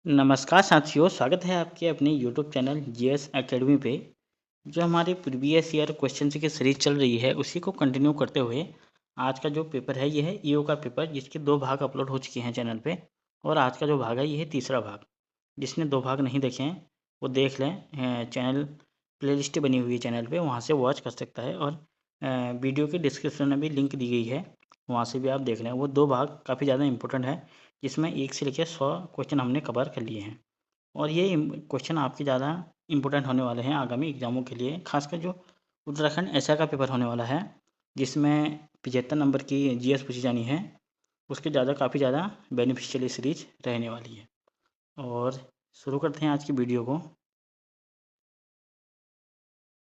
नमस्कार साथियों, स्वागत है आपके अपने यूट्यूब चैनल जीएस एकेडमी पे। जो हमारी प्रीवियस ईयर क्वेश्चन की सीरीज चल रही है उसी को कंटिन्यू करते हुए आज का जो पेपर है ये है ईओ का पेपर, जिसके 2 भाग अपलोड हो चुके हैं चैनल पे। और आज का जो भाग है ये है तीसरा भाग। जिसने 2 भाग नहीं देखे हैं वो देख लें, चैनल प्लेलिस्ट बनी हुई है चैनल पे, वहाँ से वॉच कर सकता है। और वीडियो के डिस्क्रिप्शन में भी लिंक दी गई है, वहाँ से भी आप देख लें। वो 2 भाग काफ़ी ज़्यादा इंपॉर्टेंट है, जिसमें 1 से लेकर 100 क्वेश्चन हमने कवर कर लिए हैं। और ये क्वेश्चन आपके ज़्यादा इम्पोर्टेंट होने वाले हैं आगामी एग्जामों के लिए, खासकर जो उत्तराखंड एसआई का पेपर होने वाला है, जिसमें 75 नंबर की जीएस पूछी जानी है। उसके काफ़ी ज़्यादा बेनिफिशियल सीरीज रहने वाली है। और शुरू करते हैं आज की वीडियो को।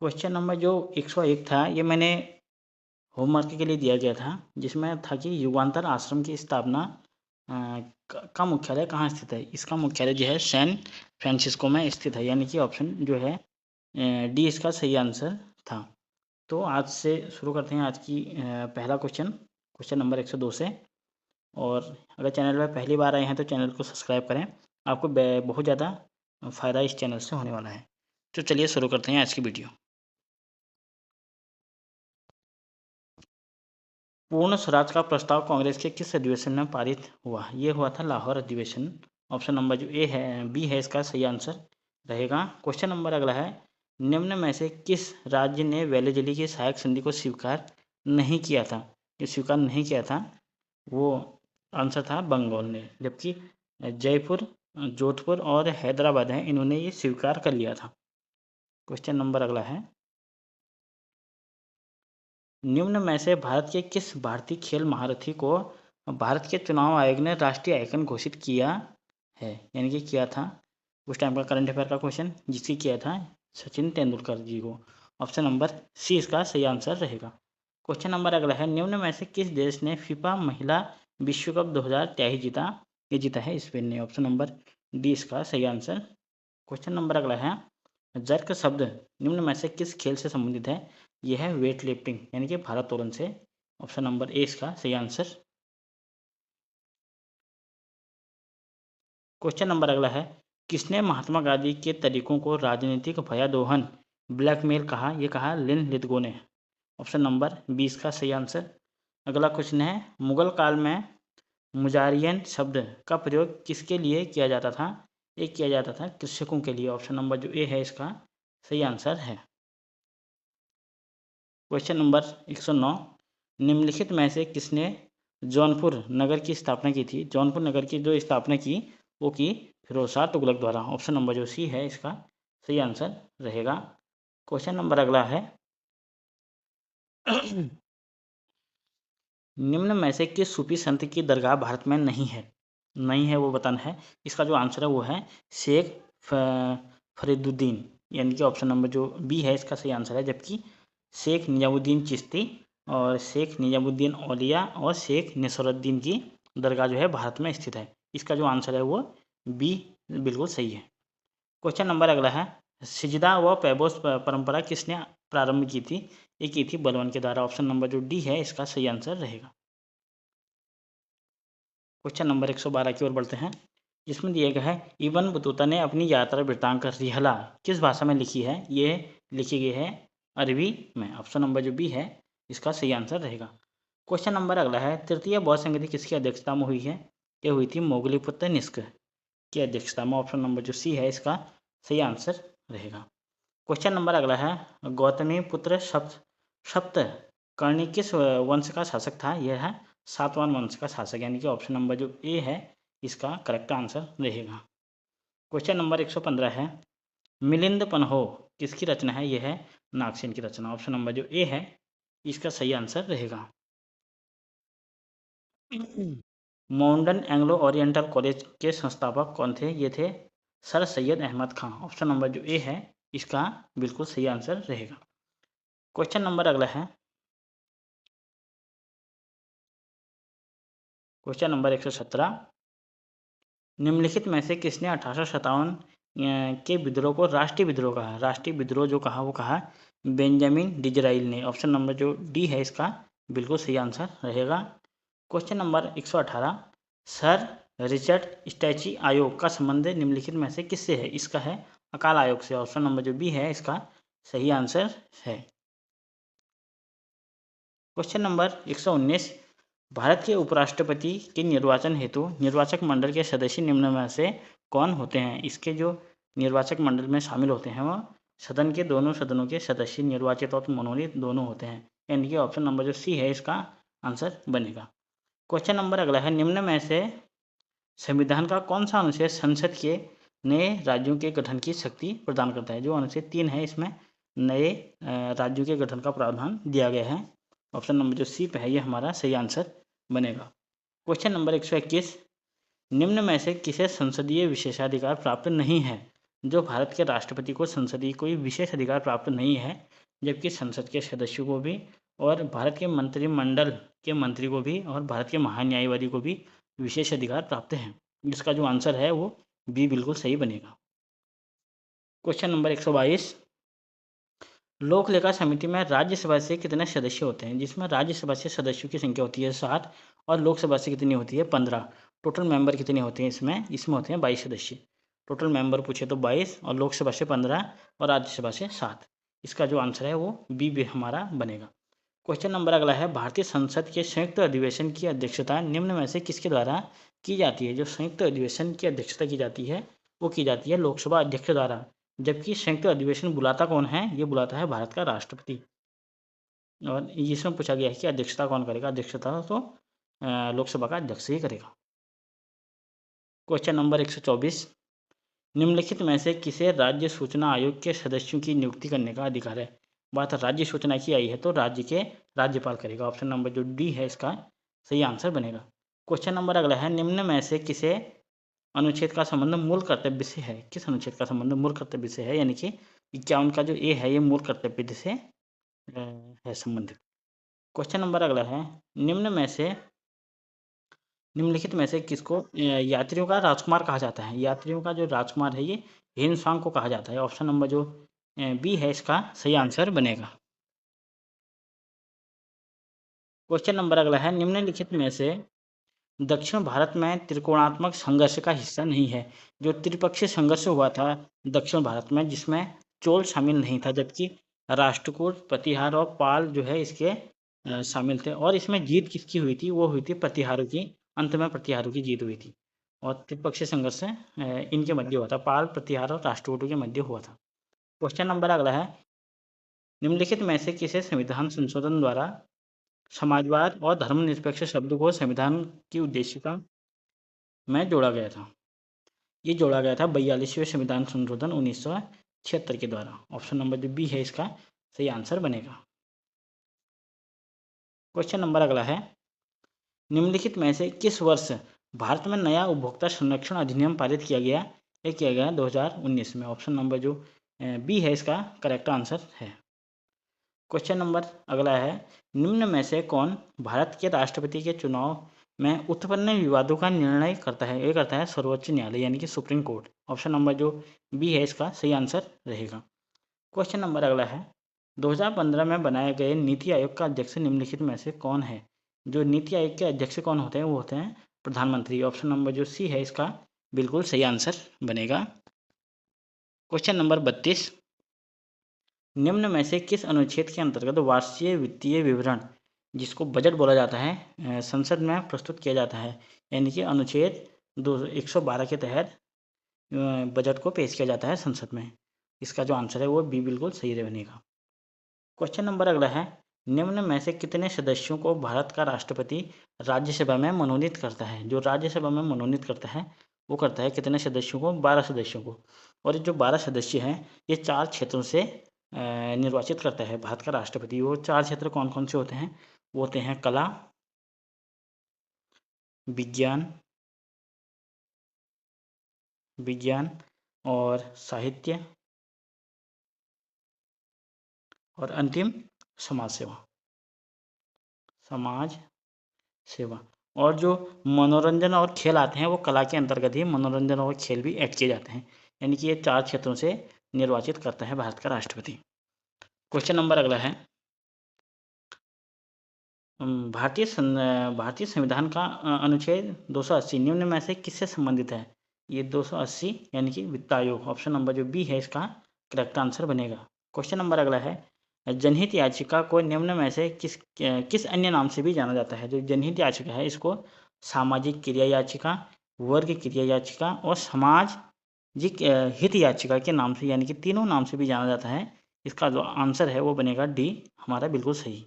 क्वेश्चन नंबर जो 101 था ये मैंने होमवर्क के लिए दिया गया था, जिसमें था कि युगांतर आश्रम की स्थापना का मुख्यालय कहाँ स्थित है। इसका मुख्यालय जो है सैन फ्रांसिस्को में स्थित है, यानी कि ऑप्शन जो है डी इसका सही आंसर था। तो आज से शुरू करते हैं आज की पहला क्वेश्चन नंबर 102 से। और अगर चैनल पर पहली बार आए हैं तो चैनल को सब्सक्राइब करें, आपको बहुत ज़्यादा फ़ायदा इस चैनल से होने वाला है। तो चलिए शुरू करते हैं आज की वीडियो। पूर्ण स्वराज का प्रस्ताव कांग्रेस के किस अधिवेशन में पारित हुआ। ये हुआ था लाहौर अधिवेशन। ऑप्शन नंबर जो ए है बी है इसका सही आंसर रहेगा। क्वेश्चन नंबर अगला है, निम्न में से किस राज्य ने वैली जली की सहायक संधि को स्वीकार नहीं किया था। ये स्वीकार नहीं किया था वो आंसर था बंगाल ने, जबकि जयपुर, जोधपुर और हैदराबाद है इन्होंने ये स्वीकार कर लिया था। क्वेश्चन नंबर अगला है, निम्न में से भारत के किस भारतीय खेल महारथी को भारत के चुनाव आयोग ने राष्ट्रीय आइकन घोषित किया है, यानी कि किया था उस टाइम का करंट अफेयर का क्वेश्चन, जिसकी किया था सचिन तेंदुलकर जी को। ऑप्शन नंबर सी इसका सही आंसर रहेगा। क्वेश्चन नंबर अगला है, निम्न में से किस देश ने फीफा महिला विश्व कप 2023 जीता। ये जीता है स्पेन ने। ऑप्शन नंबर डी इसका सही आंसर। क्वेश्चन नंबर अगला है, जर्क शब्द निम्न में से किस खेल से संबंधित है। यह है वेट लिफ्टिंग, यानी कि भारोत्तोलन से। ऑप्शन नंबर ए इसका सही आंसर। क्वेश्चन नंबर अगला है, किसने महात्मा गांधी के तरीकों को राजनीतिक भयादोहन ब्लैकमेल कहा। यह कहा लिन लिथगो ने। ऑप्शन नंबर बी इसका सही आंसर। अगला क्वेश्चन है, मुगल काल में मुजारियन शब्द का प्रयोग किसके लिए किया जाता था। एक किया जाता था कृषकों के लिए। ऑप्शन नंबर जो ए है इसका सही आंसर है। क्वेश्चन नंबर 109, निम्नलिखित में से किसने जौनपुर नगर की स्थापना की थी। जौनपुर नगर की जो स्थापना की वो की फिरोज शाह तुगलक द्वारा। ऑप्शन नंबर जो सी है इसका सही आंसर रहेगा। क्वेश्चन नंबर अगला है, निम्न में से किस सूफी संत की दरगाह भारत में नहीं है वो बताना है। इसका जो आंसर है वो है शेख फरीदुद्दीन, यानी कि ऑप्शन नंबर जो बी है इसका सही आंसर है। जबकि शेख निजामुद्दीन चिश्ती और शेख निजामुद्दीन औलिया और शेख नसरुद्दीन की दरगाह जो है भारत में स्थित है। इसका जो आंसर है वो बी बिल्कुल सही है। क्वेश्चन नंबर अगला है, सिजदा व पैबोस परंपरा किसने प्रारंभ की थी। ये की थी बलवन के द्वारा। ऑप्शन नंबर जो डी है इसका सही आंसर रहेगा। क्वेश्चन नंबर 112 की ओर बढ़ते हैं, जिसमें दिया गया है, इब्न बतूता ने अपनी यात्रा वृत्तांत रिहला किस भाषा में लिखी है। ये लिखी गई है अरबी में। ऑप्शन नंबर जो बी है इसका सही आंसर रहेगा। क्वेश्चन नंबर अगला है, तृतीय बौद्ध संगति किसकी अध्यक्षता में हुई है। ये हुई थी मोगलीपुत्र निष्क की अध्यक्षता में। ऑप्शन नंबर जो सी है इसका सही आंसर रहेगा। क्वेश्चन नंबर अगला है, गौतमी पुत्र सप्तकर्णी किस वंश का शासक था। यह है सातवाहन वंश का शासक, यानी कि ऑप्शन नंबर जो ए है इसका करेक्ट आंसर रहेगा। क्वेश्चन नंबर 115 है, मिलिंद पन्हो किसकी रचना है। यह है नागसेन की रचना। ऑप्शन नंबर जो ए है इसका सही आंसर रहेगा। मॉडर्न एंग्लो ओरिएंटल कॉलेज के संस्थापक कौन थे। ये थे सर सैयद अहमद खां। ऑप्शन नंबर जो ए है इसका बिल्कुल सही आंसर रहेगा। क्वेश्चन नंबर अगला है, क्वेश्चन नंबर 117, निम्नलिखित में से किसने 1857 के विद्रोह को राष्ट्रीय विद्रोह कहा। राष्ट्रीय विद्रोह जो कहा वो कहा बेंजामिन डिजराइल ने। ऑप्शन नंबर जो डी है इसका बिल्कुल सही आंसर रहेगा। Question number 118, sir Richard Strachey आयोग का संबंध निम्नलिखित में से किससे है? इसका है अकाल आयोग से। ऑप्शन नंबर जो बी है इसका सही आंसर है। क्वेश्चन नंबर 119, भारत के उपराष्ट्रपति के निर्वाचन हेतु निर्वाचक मंडल के सदस्य निम्न में से कौन होते हैं? इसके जो निर्वाचक मंडल में शामिल होते हैं वह सदन के दोनों सदनों के सदस्य निर्वाचित और मनोनीत दोनों होते हैं, यानी कि ऑप्शन नंबर जो सी है इसका आंसर बनेगा। क्वेश्चन नंबर अगला है, निम्न में से संविधान का कौन सा अनुच्छेद संसद के नए राज्यों के गठन की शक्ति प्रदान करता है? जो अनुच्छेद 3 है इसमें नए राज्यों के गठन का प्रावधान दिया गया है। ऑप्शन नंबर जो सी पे है ये हमारा सही आंसर बनेगा। क्वेश्चन नंबर 121, निम्न में से किसे संसदीय विशेषाधिकार प्राप्त नहीं है? जो भारत के राष्ट्रपति को संसदीय कोई विशेष अधिकार प्राप्त नहीं है, जबकि संसद के सदस्यों को भी और भारत के मंत्रिमंडल के मंत्री को भी और भारत के महान्यायवादी को भी विशेष अधिकार प्राप्त हैं। जिसका जो आंसर है वो बी बिल्कुल सही बनेगा। क्वेश्चन नंबर 122, लोक लेखा समिति में राज्यसभा से कितने सदस्य होते हैं? जिसमें राज्यसभा से सदस्यों की संख्या होती है 7 और लोकसभा से कितनी होती है 15। टोटल मेंबर कितने होते हैं इसमें होते हैं 22 सदस्य। टोटल मेंबर पूछे तो 22 और लोकसभा से 15 और राज्यसभा से 7। इसका जो आंसर है वो बी हमारा बनेगा। क्वेश्चन नंबर अगला है, भारतीय संसद के संयुक्त अधिवेशन की अध्यक्षता निम्न में से किसके द्वारा की जाती है? जो संयुक्त अधिवेशन की अध्यक्षता की जाती है वो की जाती है लोकसभा अध्यक्ष द्वारा, जबकि संयुक्त अधिवेशन बुलाता कौन है? ये बुलाता है भारत का राष्ट्रपति। और इसमें पूछा गया है कि अध्यक्षता कौन करेगा? अध्यक्षता तो लोकसभा का अध्यक्ष ही करेगा। क्वेश्चन नंबर 124, निम्नलिखित में से किसे राज्य सूचना आयोग के सदस्यों की नियुक्ति करने का अधिकार है? बात राज्य सूचना की आई है तो राज्य के राज्यपाल करेगा। ऑप्शन नंबर जो डी है इसका सही आंसर बनेगा। क्वेश्चन नंबर अगला है, निम्न में से किसे अनुच्छेद का संबंध मूल कर्तव्य से है? किस अनुच्छेद का संबंध मूल कर्तव्य से है? यानी कि 51 का जो ए है ये मूल कर्तव्य से है संबंधित। क्वेश्चन नंबर अगला है, निम्नलिखित में से किसको यात्रियों का राजकुमार कहा जाता है? यात्रियों का जो राजकुमार है ये हिंदुस्तान को कहा जाता है। ऑप्शन नंबर जो बी है इसका सही आंसर बनेगा। क्वेश्चन नंबर अगला है, निम्नलिखित में से दक्षिण भारत में त्रिकोणात्मक संघर्ष का हिस्सा नहीं है? जो त्रिपक्षीय संघर्ष हुआ था दक्षिण भारत में जिसमें चोल शामिल नहीं था, जबकि राष्ट्रकूट, प्रतिहार और पाल जो है इसके शामिल थे। और इसमें जीत किसकी हुई थी? वो हुई थी प्रतिहारों की। अंत में प्रतिहारों की जीत हुई थी और त्रिपक्षीय संघर्ष इनके मध्य हुआ था। पाल, प्रतिहार और राष्ट्रकूटों के मध्य हुआ था। क्वेश्चन नंबर अगला है, निम्नलिखित में से किसे संविधान संशोधन द्वारा समाजवाद और धर्मनिरपेक्ष शब्द को संविधान की उद्देशिका में जोड़ा गया था? ये जोड़ा गया था 42वें संविधान संशोधन 1976 के द्वारा। ऑप्शन नंबर जो बी है इसका सही आंसर बनेगा। क्वेश्चन नंबर अगला है, निम्नलिखित में से किस वर्ष भारत में नया उपभोक्ता संरक्षण अधिनियम पारित किया गया? ये किया गया 2019 में। ऑप्शन नंबर जो बी है इसका करेक्ट आंसर है। क्वेश्चन नंबर अगला है, निम्न में से कौन भारत के राष्ट्रपति के चुनाव में उत्पन्न विवादों का निर्णय करता है? ये करता है सर्वोच्च न्यायालय यानी कि सुप्रीम कोर्ट। ऑप्शन नंबर जो बी है इसका सही आंसर रहेगा। क्वेश्चन नंबर अगला है, 2015 में बनाए गए नीति आयोग का अध्यक्ष निम्नलिखित में से कौन है? जो नीति आयोग के अध्यक्ष कौन होते हैं? वो होते हैं प्रधानमंत्री। ऑप्शन नंबर जो सी है इसका बिल्कुल सही आंसर बनेगा। क्वेश्चन नंबर 32, निम्न में से किस अनुच्छेद के अंतर्गत वार्षिक वित्तीय विवरण जिसको बजट बोला जाता है संसद में प्रस्तुत किया जाता है? यानी कि अनुच्छेद 112 के तहत बजट को पेश किया जाता है संसद में। इसका जो आंसर है वो बी बिल्कुल सही बनेगा। क्वेश्चन नंबर अगला है, निम्न में से कितने सदस्यों को भारत का राष्ट्रपति राज्यसभा में मनोनीत करता है? जो राज्यसभा में मनोनीत करता है वो करता है कितने सदस्यों को? 12 सदस्यों को। और ये जो 12 सदस्य हैं ये 4 क्षेत्रों से निर्वाचित करता है भारत का राष्ट्रपति। वो 4 क्षेत्र कौन कौन से होते हैं? वो होते हैं कला, विज्ञान और साहित्य और अंतिम समाज सेवा। और जो मनोरंजन और खेल आते हैं वो कला के अंतर्गत ही मनोरंजन और खेल भी ऐड किए जाते हैं। यानी कि ये 4 क्षेत्रों से निर्वाचित करता है भारत का राष्ट्रपति। क्वेश्चन नंबर अगला है, भारतीय संविधान का अनुच्छेद 280 निम्न में से किससे संबंधित है? ये 280 यानी कि वित्त आयोग। ऑप्शन नंबर जो बी है इसका करेक्ट आंसर बनेगा। क्वेश्चन नंबर अगला है, जनहित याचिका को निम्न में से किस अन्य नाम से भी जाना जाता है? जो जनहित याचिका है इसको सामाजिक क्रिया याचिका, वर्ग क्रिया याचिका और सामाजिक हित याचिका के नाम से, यानी कि तीनों नाम से भी जाना जाता है। इसका जो आंसर है वो बनेगा डी, हमारा बिल्कुल सही।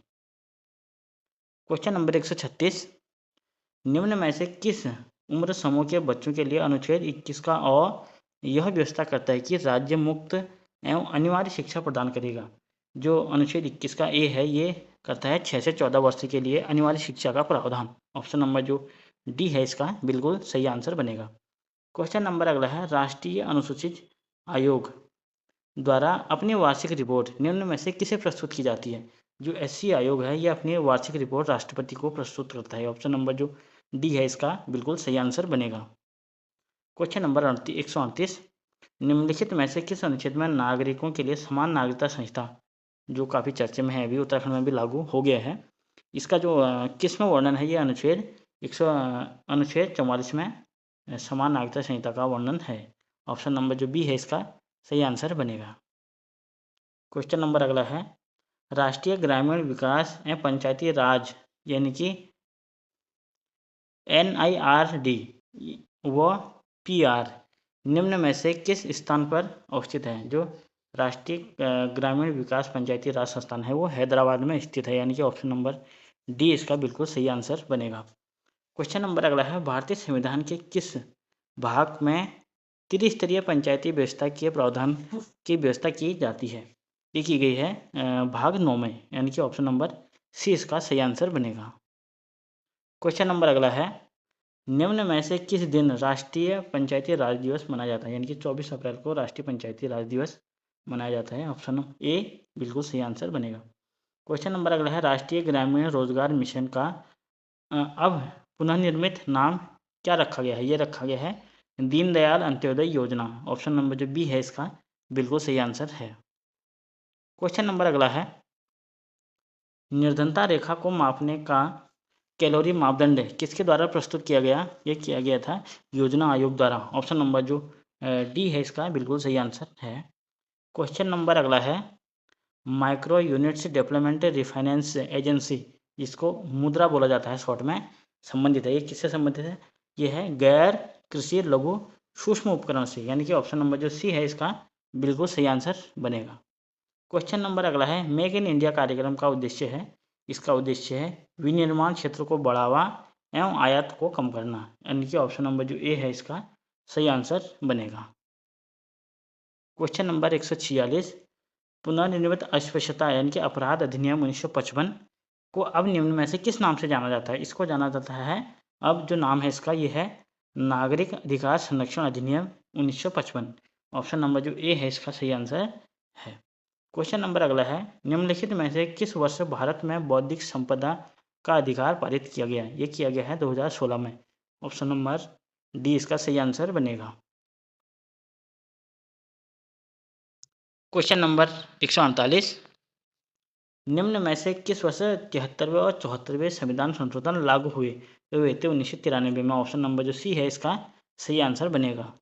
क्वेश्चन नंबर 136, निम्न में से किस उम्र समूह के बच्चों के लिए अनुच्छेद 21 का यह व्यवस्था करता है कि राज्य मुक्त एवं अनिवार्य शिक्षा प्रदान करेगा? जो अनुच्छेद 21 का ए है ये करता है 6 से 14 वर्ष के लिए अनिवार्य शिक्षा का प्रावधान। ऑप्शन नंबर जो डी है इसका बिल्कुल सही आंसर बनेगा। क्वेश्चन नंबर अगला है, राष्ट्रीय अनुसूचित आयोग द्वारा अपनी वार्षिक रिपोर्ट निम्न में से किसे प्रस्तुत की जाती है? जो SC आयोग है ये अपनी वार्षिक रिपोर्ट राष्ट्रपति को प्रस्तुत करता है। ऑप्शन नंबर जो डी है इसका बिल्कुल सही आंसर बनेगा। क्वेश्चन नंबर 138, निम्नलिखित में से किस अनुच्छेद में नागरिकों के लिए समान नागरिकता संहिता, जो काफ़ी चर्चे में है अभी, उत्तराखंड में भी लागू हो गया है, इसका जो किसमें वर्णन है? ये अनुच्छेद 44 में समान नागरिकता संहिता का वर्णन है। ऑप्शन नंबर जो बी है इसका सही आंसर बनेगा। क्वेश्चन नंबर अगला है, राष्ट्रीय ग्रामीण विकास एवं पंचायती राज यानी कि NIRD व PR निम्न में से किस स्थान पर अवस्थित है? जो राष्ट्रीय ग्रामीण विकास पंचायती राज संस्थान है वो हैदराबाद में स्थित है, यानी कि ऑप्शन नंबर डी इसका बिल्कुल सही आंसर बनेगा। क्वेश्चन नंबर अगला है, भारतीय संविधान के किस भाग में त्रिस्तरीय पंचायती व्यवस्था के प्रावधान की व्यवस्था की जाती है? ये की गई है भाग 9 में, यानी कि ऑप्शन नंबर सी इसका सही आंसर बनेगा। क्वेश्चन नंबर अगला है, निम्न में से किस दिन राष्ट्रीय पंचायती राज दिवस मनाया जाता है? यानी कि 24 अप्रैल को राष्ट्रीय पंचायती राज दिवस मनाया जाता है। ऑप्शन नंबर ए बिल्कुल सही आंसर बनेगा। क्वेश्चन नंबर अगला है, राष्ट्रीय ग्रामीण रोजगार मिशन का अब पुनर्निर्मित नाम क्या रखा गया है? ये रखा गया है दीनदयाल अंत्योदय योजना। ऑप्शन नंबर जो बी है इसका बिल्कुल सही आंसर है। क्वेश्चन नंबर अगला है, निर्धनता रेखा को मापने का कैलोरी मापदंड किसके द्वारा प्रस्तुत किया गया? ये किया गया था योजना आयोग द्वारा। ऑप्शन नंबर जो डी है इसका बिल्कुल सही आंसर है। क्वेश्चन नंबर अगला है, micro units development refinance agency, जिसको मुद्रा बोला जाता है शॉर्ट में, संबंधित है। ये किससे संबंधित है? ये है गैर कृषि लघु सूक्ष्म उपकरण से, यानी कि ऑप्शन नंबर जो सी है इसका बिल्कुल सही आंसर बनेगा। क्वेश्चन नंबर अगला है, मेक इन इंडिया कार्यक्रम का उद्देश्य है, इसका उद्देश्य है विनिर्माण क्षेत्र को बढ़ावा एवं आयात को कम करना, यानी कि ऑप्शन नंबर जो ए है इसका सही आंसर बनेगा। क्वेश्चन नंबर 146, पुनर्निर्मित अस्पृश्यता यानी कि अपराध अधिनियम 1955 को अब निम्न में से किस नाम से जाना जाता है? इसको जाना जाता है, अब जो नाम है इसका ये है नागरिक अधिकार संरक्षण अधिनियम 1955। ऑप्शन नंबर जो ए है इसका सही आंसर है। क्वेश्चन नंबर अगला है, निम्नलिखित में से किस वर्ष भारत में बौद्धिक संपदा का अधिकार पारित किया गया? ये किया गया है 2016 में। ऑप्शन नंबर डी इसका सही आंसर बनेगा। क्वेश्चन नंबर 148, निम्न में से किस वर्ष 73वें और 74वें संविधान संशोधन लागू हुए? तो हुए थे 1993 में। ऑप्शन नंबर जो सी है इसका सही आंसर बनेगा।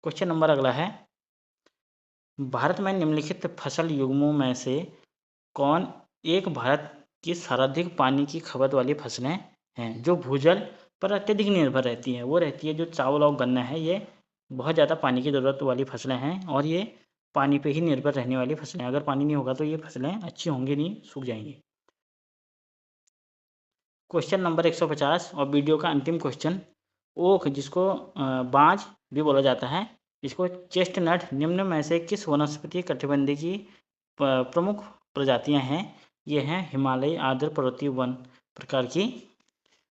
क्वेश्चन नंबर अगला है, भारत में निम्नलिखित फसल युग्मों में से कौन एक भारत की सर्वाधिक पानी की खपत वाली फसलें हैं जो भूजल पर अत्यधिक निर्भर रहती हैं? वो रहती है जो चावल और गन्ना है, ये बहुत ज़्यादा पानी की ज़रूरत वाली फसलें हैं और ये पानी पे ही निर्भर रहने वाली फसलें। अगर पानी नहीं होगा तो ये फसलें अच्छी होंगी नहीं, सूख जाएंगी। क्वेश्चन नंबर 150 और वीडियो का अंतिम क्वेश्चन, ओक जिसको बांज भी बोला जाता है, इसको चेस्टनट निम्न में से किस वनस्पति कटिबंध की प्रमुख प्रजातियां हैं? ये हैं हिमालयी आर्द्र पर्वतीय वन प्रकार की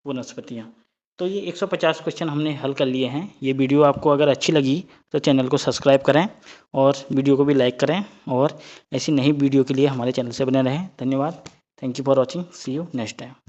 वनस्पतियां। तो ये 150 क्वेश्चन हमने हल कर लिए हैं। ये वीडियो आपको अगर अच्छी लगी तो चैनल को सब्सक्राइब करें और वीडियो को भी लाइक करें और ऐसी नई वीडियो के लिए हमारे चैनल से बने रहें। धन्यवाद। Thank you for watching. See you next time.